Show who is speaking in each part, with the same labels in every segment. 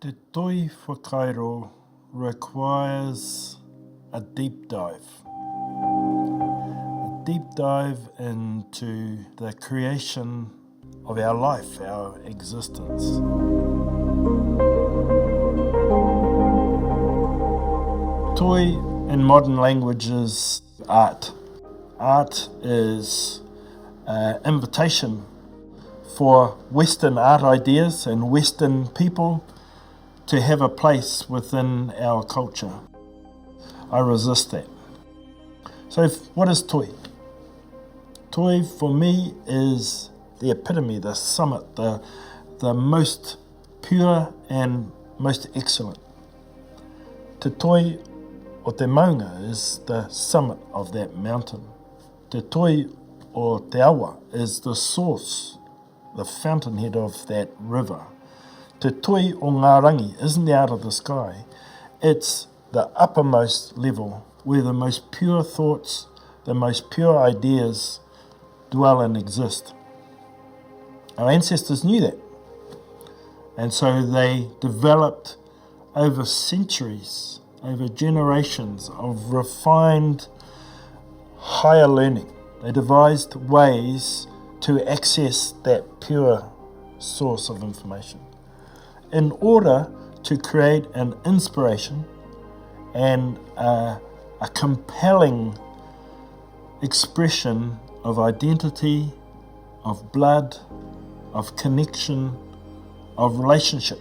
Speaker 1: Te Toi Whakairo requires a deep dive. A deep dive into the creation of our life, our existence. Toi in modern language is art. Art is an invitation for Western art ideas and Western people to have a place within our culture. I resist that. So what is Toi? Toi for me is the epitome, the summit, the most pure and most excellent. Te Toi o te maunga is the summit of that mountain. Te Toi o te awa is the source, the fountainhead of that river. Te Toi o ngā rangi isn't out of the sky. It's the uppermost level where the most pure thoughts, the most pure ideas dwell and exist. Our ancestors knew that. And so they developed over centuries, over generations of refined higher learning. They devised ways to access that pure source of information in order to create an inspiration and a compelling expression of identity, of blood, of connection, of relationship.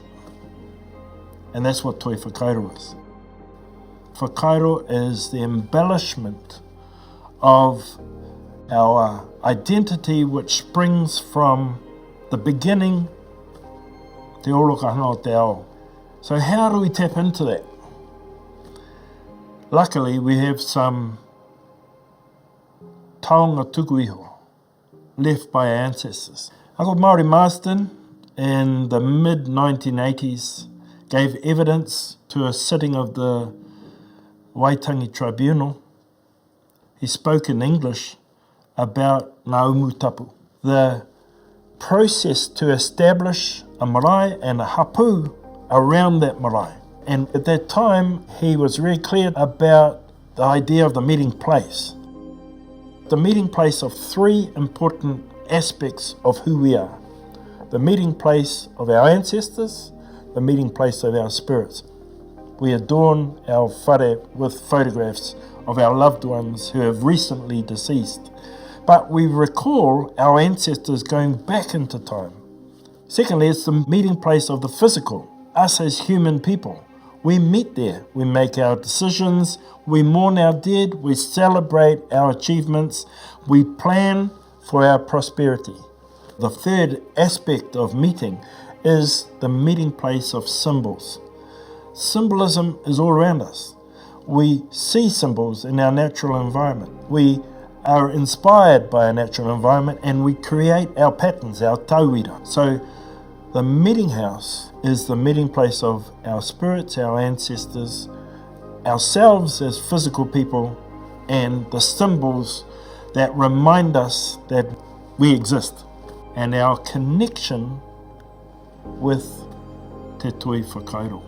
Speaker 1: And that's what Toi Whakairo is. Whakairo is the embellishment of our identity which springs from the beginning, te oroka o te ao. So how do we tap into that? Luckily, we have some taonga tukuiho left by our ancestors. Uncle Māori Marsden in the mid-1980s gave evidence to a sitting of the Waitangi Tribunal. He spoke in English about ngā umutapu, the process to establish a marae and a hapu around that marae. And at that time, he was very clear about the idea of the meeting place. The meeting place of three important aspects of who we are. The meeting place of our ancestors, the meeting place of our spirits. We adorn our whare with photographs of our loved ones who have recently deceased. But we recall our ancestors going back into time. Secondly, it's the meeting place of the physical, us as human people. We meet there, we make our decisions, we mourn our dead, we celebrate our achievements, we plan for our prosperity. The third aspect of meeting is the meeting place of symbols. Symbolism is all around us. We see symbols in our natural environment. We are inspired by our natural environment and we create our patterns, our tauira. So the meeting house is the meeting place of our spirits, our ancestors, ourselves as physical people, and the symbols that remind us that we exist, and our connection with Te Toi Whakairo.